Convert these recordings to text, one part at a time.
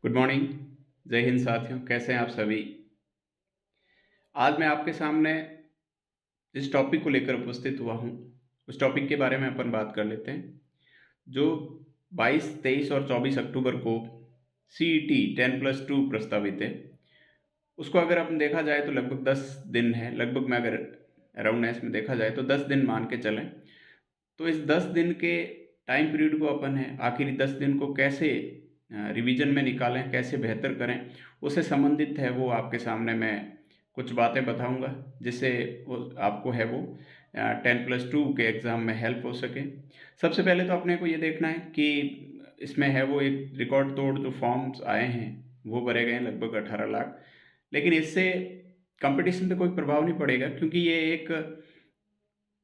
Good morning. जय हिंद साथियों, कैसे हैं आप सभी। आज मैं आपके सामने जिस टॉपिक को लेकर उपस्थित हुआ हूँ उस टॉपिक के बारे में अपन बात कर लेते हैं। जो 22, 23 और 24 अक्टूबर को CET 10+2 प्रस्तावित है, उसको अगर अपन देखा जाए तो लगभग 10 दिन है। लगभग में अगर अराउंडनेस में देखा जाए तो 10 दिन मान के चलें। तो इस 10 दिन के टाइम पीरियड को अपन है आखिरी 10 दिन को कैसे रिवीजन में निकालें, कैसे बेहतर करें, उससे संबंधित है वो आपके सामने मैं कुछ बातें बताऊंगा, जिससे वो आपको है वो 10+2 के एग्ज़ाम में हेल्प हो सके। सबसे पहले तो अपने को ये देखना है कि इसमें है वो एक रिकॉर्ड तोड़ जो फॉर्म्स आए हैं वो भरे गए हैं लगभग 18 लाख। लेकिन इससे कंपटीशन पे कोई प्रभाव नहीं पड़ेगा, क्योंकि ये एक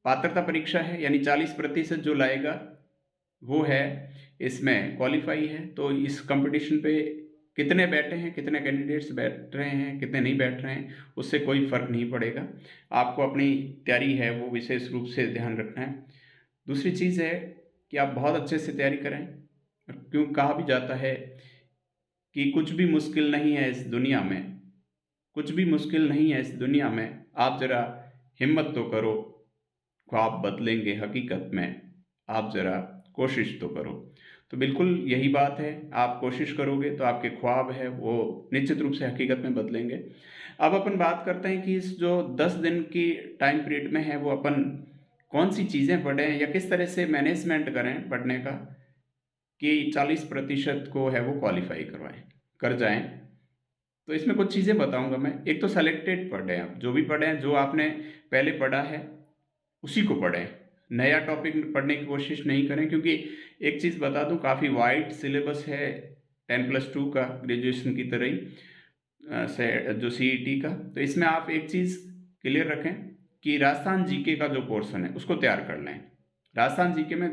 पात्रता परीक्षा है, यानी 40% जो लाएगा वो है इसमें क्वालिफाई है। तो इस कंपटीशन पे कितने बैठे हैं, कितने कैंडिडेट्स बैठ रहे हैं, कितने नहीं बैठ रहे हैं, उससे कोई फ़र्क नहीं पड़ेगा। आपको अपनी तैयारी है वो विशेष रूप से ध्यान रखना है। दूसरी चीज़ है कि आप बहुत अच्छे से तैयारी करें। क्यों कहा भी जाता है कि कुछ भी मुश्किल नहीं है इस दुनिया में, कुछ भी मुश्किल नहीं है इस दुनिया में, आप ज़रा हिम्मत तो करो, ख्वाब बदलेंगे हकीकत में, आप ज़रा कोशिश तो करो। तो बिल्कुल यही बात है, आप कोशिश करोगे तो आपके ख्वाब है वो निश्चित रूप से हकीकत में बदलेंगे। अब अपन बात करते हैं कि इस जो 10 दिन की टाइम पीरियड में है वो अपन कौन सी चीज़ें पढ़ें या किस तरह से मैनेजमेंट करें पढ़ने का कि 40% को है वो क्वालिफाई कर जाएँ। तो इसमें कुछ चीज़ें बताऊँगा मैं। एक तो सेलेक्टेड पढ़ें, आप जो भी पढ़ें, जो आपने पहले पढ़ा है उसी को पढ़ें। नया टॉपिक पढ़ने की कोशिश नहीं करें, क्योंकि एक चीज़ बता दूँ, काफ़ी वाइड सिलेबस है 10+2 का, ग्रेजुएशन की तरह ही से जो CET का। तो इसमें आप एक चीज़ क्लियर रखें कि राजस्थान जीके का जो पोर्शन है उसको तैयार कर लें। राजस्थान जीके में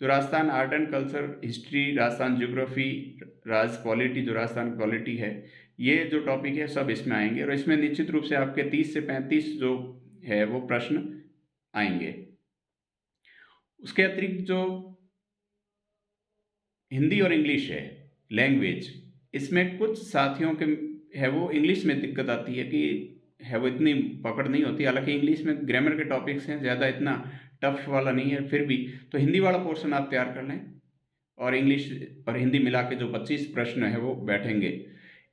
जो Rajasthan art and culture, history, Rajasthan geography, Raj polity जो राजस्थान पॉलिटी है, ये जो टॉपिक है सब इसमें आएंगे। और इसमें निश्चित रूप से आपके 30 से 35 जो है वो प्रश्न आएंगे। उसके अतिरिक्त जो हिंदी और इंग्लिश है, लैंग्वेज, इसमें कुछ साथियों के है वो इंग्लिश में दिक्कत आती है कि है वो इतनी पकड़ नहीं होती। हालांकि इंग्लिश में ग्रामर के टॉपिक्स हैं, ज़्यादा इतना टफ वाला नहीं है, फिर भी तो हिंदी वाला पोर्शन आप तैयार कर लें और इंग्लिश और हिंदी मिला के जो 25 प्रश्न है वो बैठेंगे।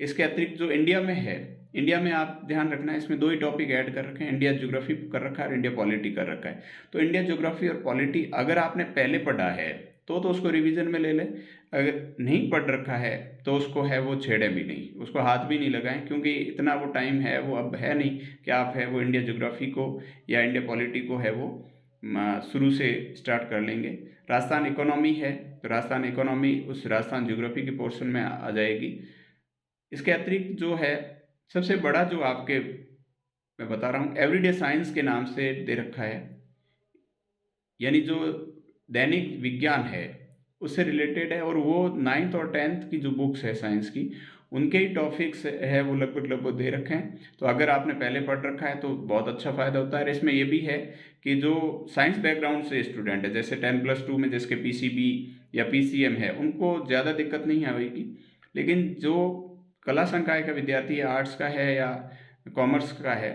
इसके अतिरिक्त जो इंडिया में है, इंडिया में आप ध्यान रखना है, इसमें दो ही टॉपिक ऐड कर रखे हैं, इंडिया ज्योग्राफी कर रखा है और इंडिया पॉलिटी कर रखा है। तो इंडिया ज्योग्राफी और पॉलिटी अगर आपने पहले पढ़ा है तो उसको रिवीजन में ले लें। अगर नहीं पढ़ रखा है तो उसको है वो छेड़े भी नहीं, उसको हाथ भी नहीं लगाएं, क्योंकि इतना वो टाइम है वो अब है नहीं कि आप है वो इंडिया ज्योग्राफी को या इंडिया पॉलिटी को है वो शुरू से स्टार्ट कर लेंगे। राजस्थान इकोनॉमी है तो राजस्थान इकोनॉमी उस राजस्थान ज्योग्राफी के पोर्शन में आ जाएगी। इसके अतिरिक्त जो है सबसे बड़ा जो आपके मैं बता रहा हूँ एवरीडे साइंस के नाम से दे रखा है, यानी जो दैनिक विज्ञान है उससे रिलेटेड है, और वो 9th और 10th की जो बुक्स है साइंस की उनके ही टॉपिक्स है वो लगभग दे रखे हैं। तो अगर आपने पहले पढ़ रखा है तो बहुत अच्छा फ़ायदा होता है। और इसमें ये भी है कि जो साइंस बैकग्राउंड से स्टूडेंट है, जैसे 10+2 में जिसके PCB या PCM है, उनको ज़्यादा दिक्कत नहीं आएगी। लेकिन जो कला संकाय का विद्यार्थी है, आर्ट्स का है या कॉमर्स का है,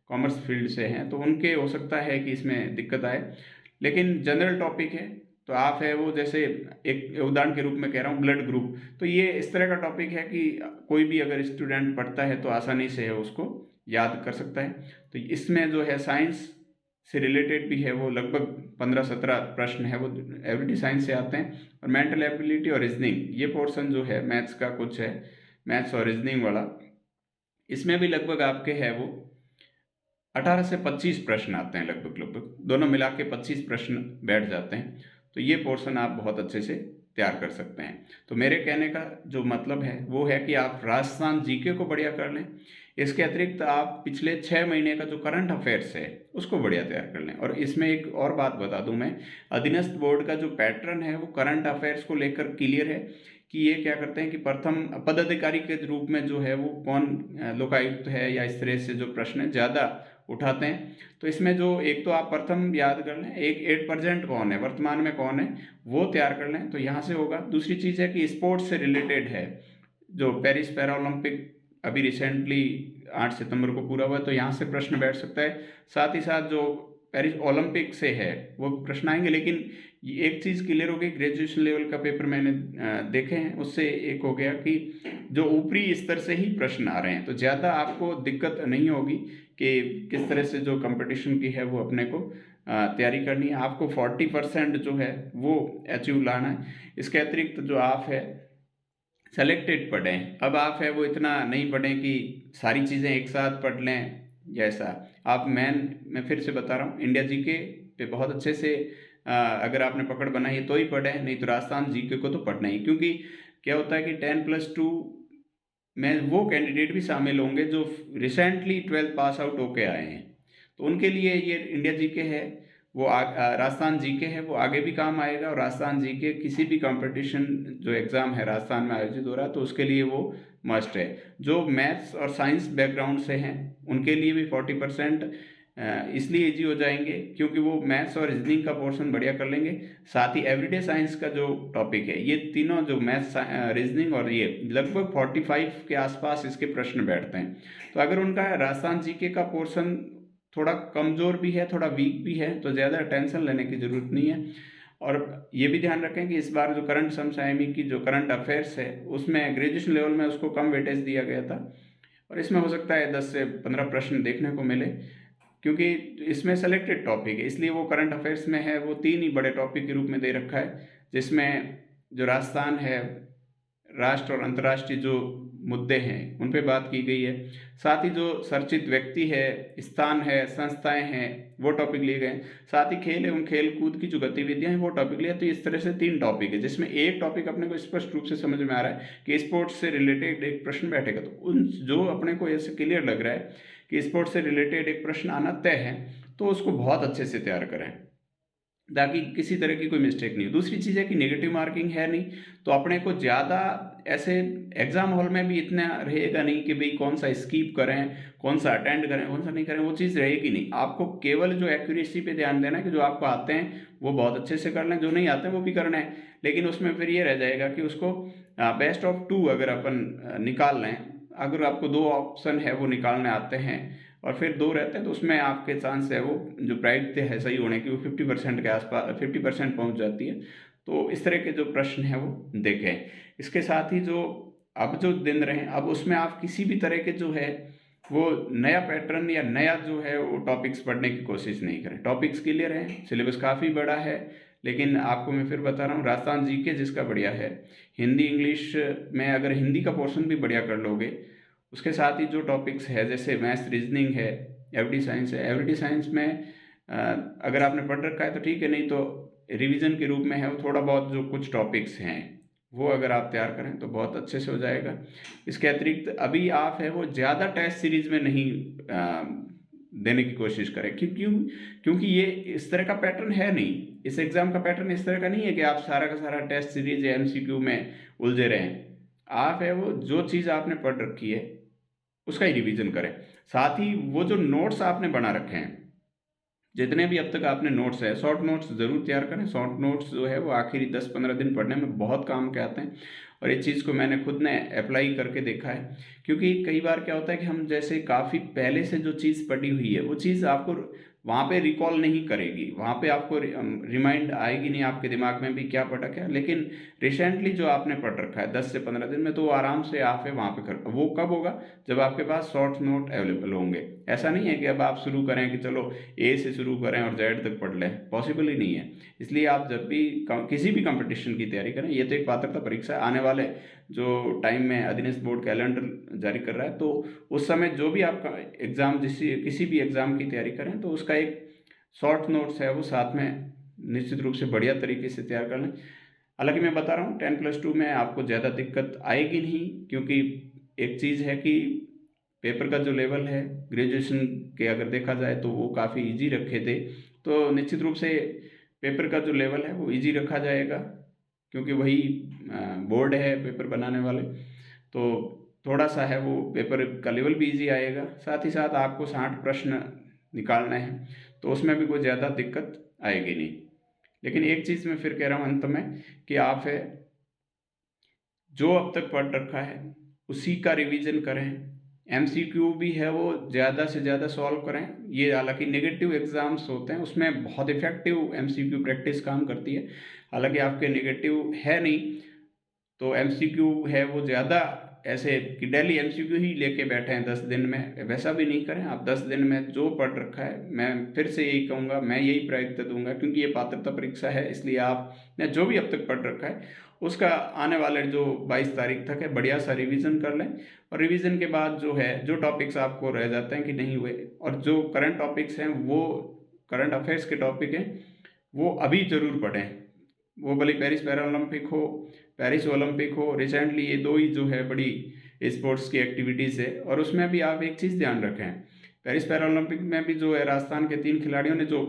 कॉमर्स फील्ड से हैं, तो उनके हो सकता है कि इसमें दिक्कत आए। लेकिन जनरल टॉपिक है तो आप है वो, जैसे एक उदाहरण के रूप में कह रहा हूँ, ब्लड ग्रुप, तो ये इस तरह का टॉपिक है कि कोई भी अगर स्टूडेंट पढ़ता है तो आसानी से है उसको याद कर सकता है। तो इसमें जो है साइंस से रिलेटेड भी है वो लगभग 15-17 प्रश्न है वो एवरीडे साइंस से आते हैं। और मेंटल एबिलिटी और रीजनिंग ये पोर्शन जो है मैथ्स का कुछ है, मैथ्स और रीजनिंग वाला, इसमें भी लगभग आपके है वो 18 से 25 प्रश्न आते हैं, लगभग दोनों मिला के 25 प्रश्न बैठ जाते हैं। तो ये पोर्शन आप बहुत अच्छे से तैयार कर सकते हैं। तो मेरे कहने का जो मतलब है वो है कि आप राजस्थान जीके को बढ़िया कर लें। इसके अतिरिक्त आप पिछले 6 महीने का जो करंट अफेयर्स है उसको बढ़िया तैयार कर लें। और इसमें एक और बात बता दूं मैं, अधीनस्थ बोर्ड का जो पैटर्न है वो करंट अफेयर्स को लेकर क्लियर है कि ये क्या करते हैं कि प्रथम पदाधिकारी के रूप में जो है वो कौन लोकायुक्त है या इस तरह से जो प्रश्न ज़्यादा उठाते हैं। तो इसमें जो एक तो आप प्रथम याद कर लें, एक 8% कौन है, वर्तमान में कौन है, वो तैयार कर लें, तो यहाँ से होगा। दूसरी चीज़ है कि स्पोर्ट्स से रिलेटेड है, जो पेरिस पैरा ओलंपिक अभी रिसेंटली 8 सितंबर को पूरा हुआ, तो यहाँ से प्रश्न बैठ सकता है। साथ ही साथ जो पेरिस ओलंपिक से है वो प्रश्न आएंगे। लेकिन एक चीज़ क्लियर हो गई, ग्रेजुएशन लेवल का पेपर मैंने देखे हैं, उससे एक हो गया कि जो ऊपरी स्तर से ही प्रश्न आ रहे हैं, तो ज़्यादा आपको दिक्कत नहीं होगी कि किस तरह से जो कंपटीशन की है वो अपने को तैयारी करनी है। आपको 40% जो है वो अचीव लाना है। इसके अतिरिक्त जो आप है सेलेक्टेड पढ़ें। अब आप है वो इतना नहीं पढ़ें कि सारी चीज़ें एक साथ पढ़ लें, जैसा आप मैं फिर से बता रहा हूँ, इंडिया जीके पे बहुत अच्छे से अगर आपने पकड़ बनाई है तो ही पढ़ें, नहीं तो राजस्थान जीके को तो पढ़ना ही। क्योंकि क्या होता है कि 10+2 में वो कैंडिडेट भी शामिल होंगे जो रिसेंटली 12th पास आउट होके आए हैं, तो उनके लिए ये इंडिया जीके है वो राजस्थान जीके है वो आगे भी काम आएगा। और राजस्थान जीके किसी भी कंपटीशन जो एग्ज़ाम है राजस्थान में आयोजित हो रहा है तो उसके लिए वो मस्ट है। जो मैथ्स और साइंस बैकग्राउंड से हैं उनके लिए भी 40% इसलिए इजी हो जाएंगे क्योंकि वो मैथ्स और रीजनिंग का पोर्शन बढ़िया कर लेंगे। साथ ही एवरीडे साइंस का जो टॉपिक है, ये तीनों जो मैथ्स, रीजनिंग और ये लगभग 45 के आसपास इसके प्रश्न बैठते हैं। तो अगर उनका राजस्थान जीके का पोर्शन थोड़ा कमज़ोर भी है, थोड़ा वीक भी है, तो ज़्यादा टेंशन लेने की ज़रूरत नहीं है। और ये भी ध्यान रखें कि इस बार जो करंट समसामयिक की जो करंट अफेयर्स है उसमें ग्रेजुएशन लेवल में उसको कम वेटेज दिया गया था, और इसमें हो सकता है 10 से 15 प्रश्न देखने को मिले क्योंकि इसमें सेलेक्टेड टॉपिक है, इसलिए वो करंट अफेयर्स में है वो 3 ही बड़े टॉपिक के रूप में दे रखा है, जिसमें जो राजस्थान है, राष्ट्र और अंतर्राष्ट्रीय जो मुद्दे हैं उन पे बात की गई है। साथ ही जो चर्चित व्यक्ति है, स्थान है, संस्थाएं हैं, वो टॉपिक लिए गए। साथ ही खेल एवं खेल कूद की जो गतिविधियां हैं वो टॉपिक लिए। तो इस तरह से 3 टॉपिक है, जिसमें एक टॉपिक अपने को स्पष्ट रूप से समझ में आ रहा है कि स्पोर्ट्स से रिलेटेड एक प्रश्न बैठेगा। तो उन जो अपने को ऐसे क्लियर लग रहा है कि स्पोर्ट्स से रिलेटेड एक प्रश्न आना तय है, तो उसको बहुत अच्छे से तैयार करें ताकि किसी तरह की कोई मिस्टेक नहीं हो। दूसरी चीज़ है कि नेगेटिव मार्किंग है नहीं, तो अपने को ज़्यादा ऐसे एग्ज़ाम हॉल में भी इतना रहेगा नहीं कि भाई कौन सा स्किप करें, कौन सा अटेंड करें, कौन सा नहीं करें, वो चीज़ रहेगी नहीं। आपको केवल जो एक्यूरेसी पे ध्यान देना है कि जो आपको आते हैं वो बहुत अच्छे से कर लें, जो नहीं आते हैं वो भी करना है। लेकिन उसमें फिर ये रह जाएगा कि उसको बेस्ट ऑफ 2 अगर अपन निकाल लें, अगर आपको 2 ऑप्शन है वो निकालने आते हैं और फिर 2 रहते हैं, तो उसमें आपके चांस है वो जो प्राइड है सही होने की वो 50% के आसपास 50% पहुँच जाती है। तो इस तरह के जो प्रश्न हैं वो देखें। इसके साथ ही जो अब जो दिन रहे, अब उसमें आप किसी भी तरह के जो है वो नया पैटर्न या नया जो है वो टॉपिक्स पढ़ने की कोशिश नहीं करें। टॉपिक्स क्लियर हैं, सिलेबस काफ़ी बड़ा है, लेकिन आपको मैं फिर बता रहा हूँ राजस्थान जीके जिसका बढ़िया है, हिंदी इंग्लिश में अगर हिंदी का पोर्शन भी बढ़िया कर लोगे, उसके साथ ही जो टॉपिक्स है जैसे मैथ्स, रीजनिंग है, एवरीडे साइंस है, एवरीडे साइंस में अगर आपने पढ़ रखा है तो ठीक है, नहीं तो रिवीजन के रूप में है वो थोड़ा बहुत जो कुछ टॉपिक्स हैं वो अगर आप तैयार करें तो बहुत अच्छे से हो जाएगा। इसके अतिरिक्त अभी आप है वो ज़्यादा टेस्ट सीरीज में नहीं देने की कोशिश करें, क्योंकि ये इस तरह का पैटर्न है नहीं, इस एग्ज़ाम का पैटर्न इस तरह का नहीं है कि आप सारा का सारा टेस्ट सीरीज या एमसीक्यू में उलझे रहें। आप है वो जो चीज़ आपने पढ़ रखी है उसका ही रिवीजन करें। साथ ही वो जो नोट्स आपने बना रखे हैं, जितने भी अब तक आपने नोट्स है, शॉर्ट नोट्स ज़रूर तैयार करें। शॉर्ट नोट्स जो है वो आखिरी 10-15 दिन पढ़ने में बहुत काम के आते हैं, और इस चीज़ को मैंने खुद ने अप्लाई करके देखा है। क्योंकि कई बार क्या होता है कि हम जैसे काफ़ी पहले से जो चीज़ पढ़ी हुई है वो चीज़ आपको वहाँ पे रिकॉल नहीं करेगी, वहाँ पे आपको रिमाइंड आएगी नहीं आपके दिमाग में भी क्या पढ़ा क्या। लेकिन रिसेंटली जो आपने पढ़ रखा है 10 से 15 दिन में, तो आराम से आप है वहाँ पे कर, वो कब होगा जब आपके पास शॉर्ट नोट अवेलेबल होंगे। ऐसा नहीं है कि अब आप शुरू करें कि चलो ए से शुरू करें और जेड तक पढ़ लें, पॉसिबल ही नहीं है। इसलिए आप जब भी किसी भी कंपटीशन की तैयारी करें, ये तो एक पात्रता परीक्षा आने वाले जो टाइम में अधीनस्थ बोर्ड कैलेंडर जारी कर रहा है, तो उस समय जो भी आप एग्ज़ाम किसी भी एग्ज़ाम की तैयारी करें तो उसका एक शॉर्ट नोट्स है वो साथ में निश्चित रूप से बढ़िया तरीके से तैयार कर लें। हालांकि मैं बता रहा हूँ 10+2 में आपको ज़्यादा दिक्कत आएगी नहीं, क्योंकि एक चीज़ है कि पेपर का जो लेवल है ग्रेजुएशन के अगर देखा जाए तो वो काफ़ी इजी रखे थे, तो निश्चित रूप से पेपर का जो लेवल है वो इजी रखा जाएगा, क्योंकि वही बोर्ड है पेपर बनाने वाले, तो थोड़ा सा है वो पेपर का लेवल भी इजी आएगा। साथ ही साथ आपको 60 प्रश्न निकालना है, तो उसमें भी कोई ज़्यादा दिक्कत आएगी नहीं। लेकिन एक चीज़ मैं फिर कह रहा हूँ अंत में कि आप है जो अब तक पढ़ रखा है उसी का रिवीजन करें। एमसीक्यू भी है वो ज़्यादा से ज़्यादा सॉल्व करें। ये हालांकि नेगेटिव एग्ज़ाम्स होते हैं उसमें बहुत इफ़ेक्टिव एमसीक्यू प्रैक्टिस काम करती है। हालांकि आपके नेगेटिव है नहीं तो एमसीक्यू है वो ज़्यादा ऐसे कि डेली एमसीक्यू ही लेके बैठे हैं 10 दिन में, वैसा भी नहीं करें। आप 10 दिन में जो पढ़ रखा है, मैं फिर से यही कहूँगा, मैं यही प्रायोरिटी दूंगा क्योंकि ये पात्रता परीक्षा है, इसलिए आपने जो भी अब तक पढ़ रखा है उसका आने वाले जो 22 तारीख तक है बढ़िया सा रिवीजन कर लें। और रिवीजन के बाद जो है जो टॉपिक्स आपको रह जाते हैं कि नहीं हुए और जो करंट टॉपिक्स हैं वो करंट अफेयर्स के टॉपिक हैं वो अभी ज़रूर पढ़ें। वो भले पेरिस पैरालंपिक हो, पेरिस ओलंपिक हो, रिसेंटली ये दो ही जो है बड़ी स्पोर्ट्स की एक्टिविटीज़ है। और उसमें भी आप एक चीज़ ध्यान रखें, पेरिस पैरालंपिक में भी जो है राजस्थान के 3 खिलाड़ियों ने जो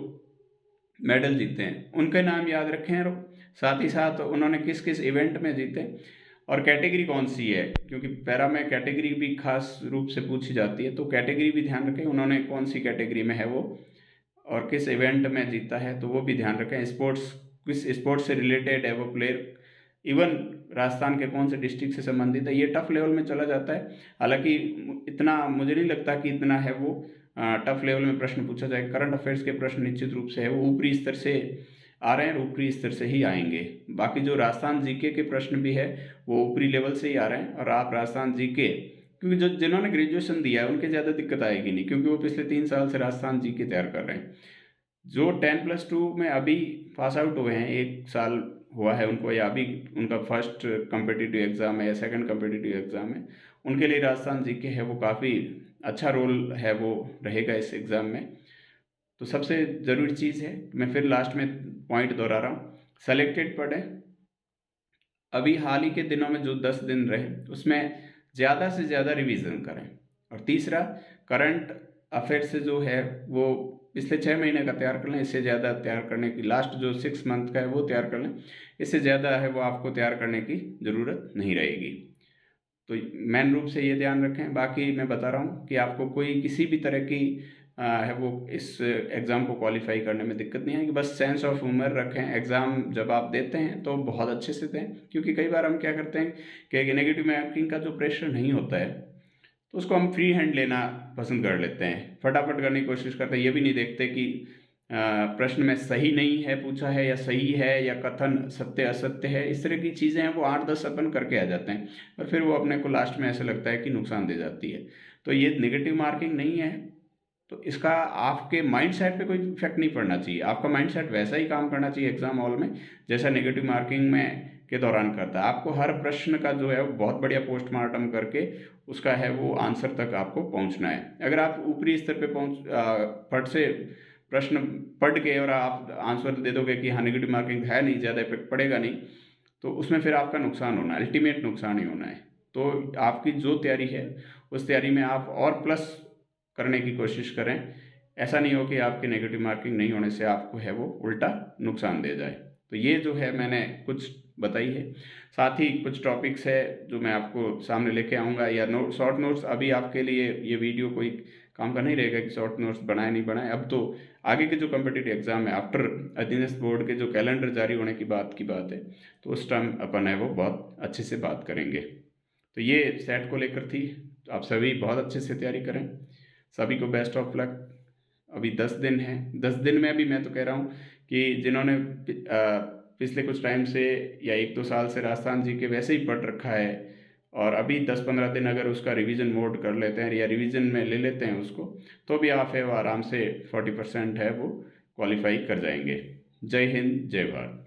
मेडल जीते हैं उनके नाम याद रखें और साथ ही साथ उन्होंने किस किस इवेंट में जीते और कैटेगरी कौन सी है, क्योंकि पैरा में कैटेगरी भी खास रूप से पूछी जाती है, तो कैटेगरी भी ध्यान रखें उन्होंने कौन सी कैटेगरी में है वो और किस इवेंट में जीता है, तो वो भी ध्यान रखें। स्पोर्ट्स किस स्पोर्ट्स से रिलेटेड है वो प्लेयर, इवन राजस्थान के कौन से डिस्ट्रिक्ट से संबंधित है, ये टफ लेवल में चला जाता है। हालांकि इतना मुझे नहीं लगता कि इतना है वो टफ लेवल में प्रश्न पूछा जाए। करंट अफेयर्स के प्रश्न निश्चित रूप से है वो ऊपरी स्तर से आ रहे हैं, ऊपरी स्तर से ही आएंगे। बाकी जो राजस्थान जीके के प्रश्न भी है वो ऊपरी लेवल से ही आ रहे हैं। और आप राजस्थान जीके, क्योंकि जो जिन्होंने ग्रेजुएशन दिया है उनके ज़्यादा दिक्कत आएगी नहीं, क्योंकि वो पिछले 3 साल से राजस्थान जीके तैयार कर रहे हैं। जो 10+2 में अभी पास आउट हुए हैं, 1 साल हुआ है उनको या अभी उनका फर्स्ट कम्पिटिटिव एग्ज़ाम है या सेकंड कम्पिटिटिव एग्ज़ाम है, उनके लिए राजस्थान जीके है वो काफ़ी अच्छा रोल है वो रहेगा इस एग्ज़ाम में। तो सबसे ज़रूरी चीज़ है, मैं फिर लास्ट में पॉइंट दोहरा रहा हूँ, सेलेक्टेड पढ़ें। अभी हाल ही के दिनों में जो 10 दिन रहे उसमें ज़्यादा से ज़्यादा रिवीजन करें। और तीसरा, करंट अफेयर से जो है वो पिछले 6 महीने का तैयार कर लें, इससे ज़्यादा तैयार करने की, लास्ट जो 6 मंथ का है वो तैयार कर लें, इससे ज़्यादा है वो आपको तैयार करने की ज़रूरत नहीं रहेगी। तो मेन रूप से ये ध्यान रखें। बाकी मैं बता रहा हूँ कि आपको कोई किसी भी तरह की है वो इस एग्ज़ाम को क्वालिफाई करने में दिक्कत नहीं आएगी। बस सेंस ऑफ ह्यूमर रखें, एग्ज़ाम जब आप देते हैं तो बहुत अच्छे से दें, क्योंकि कई बार हम क्या करते हैं कि नेगेटिव मार्किंग का जो प्रेशर नहीं होता है तो उसको हम फ्री हैंड लेना पसंद कर लेते हैं, फटाफट करने की कोशिश करते हैं, ये भी नहीं देखते कि प्रश्न में सही नहीं है पूछा है या सही है या कथन सत्य असत्य है, इस तरह की चीज़ें हैं वो 8-10 अपन करके आ जाते हैं और फिर वो अपने को लास्ट में ऐसा लगता है कि नुकसान दे जाती है। तो ये नेगेटिव मार्किंग नहीं है, तो इसका आपके माइंड सेट पे कोई इफेक्ट नहीं पड़ना चाहिए। आपका माइंड सेट वैसा ही काम करना चाहिए एग्जाम हॉल में जैसा नेगेटिव मार्किंग में के दौरान करता है। आपको हर प्रश्न का जो है वो बहुत बढ़िया पोस्टमार्टम करके उसका है वो आंसर तक आपको पहुंचना है। अगर आप ऊपरी स्तर पे फट से प्रश्न पढ़ के और आप आंसर दे दोगे कि हाँ नेगेटिव मार्किंग है नहीं, ज़्यादा इफेक्ट पड़ेगा नहीं, तो उसमें फिर आपका नुकसान होना है, अल्टीमेट नुकसान ही होना है। तो आपकी जो तैयारी है उस तैयारी में आप और प्लस करने की कोशिश करें। ऐसा नहीं हो कि आपकी नेगेटिव मार्किंग नहीं होने से आपको है वो उल्टा नुकसान दे जाए। तो ये जो है मैंने कुछ बताई है, साथ ही कुछ टॉपिक्स है जो मैं आपको सामने लेके आऊँगा या शॉर्ट नोट्स। अभी आपके लिए ये वीडियो कोई काम का नहीं रहेगा कि शॉर्ट नोट्स बनाए नहीं बनाए, अब तो आगे के जो कम्पिटिटिव एग्जाम है आफ्टर अधीनस्थ बोर्ड के जो कैलेंडर जारी होने की बात है, तो उस टाइम अपन है वो बहुत अच्छे से बात करेंगे। तो ये सेट को लेकर थी, तो आप सभी बहुत अच्छे से तैयारी करें। सभी को बेस्ट ऑफ लक। अभी 10 दिन हैं, 10 दिन में भी मैं तो कह रहा हूँ कि जिन्होंने पिछले कुछ टाइम से या 1-2 साल से राजस्थान जी के वैसे ही पढ़ रखा है और अभी 10-15 दिन अगर उसका रिवीजन मोड कर लेते हैं या रिवीजन में ले लेते हैं उसको, तो भी आप है वो आराम से 40% है वो क्वालिफाई कर जाएंगे। जय हिंद, जय भारत।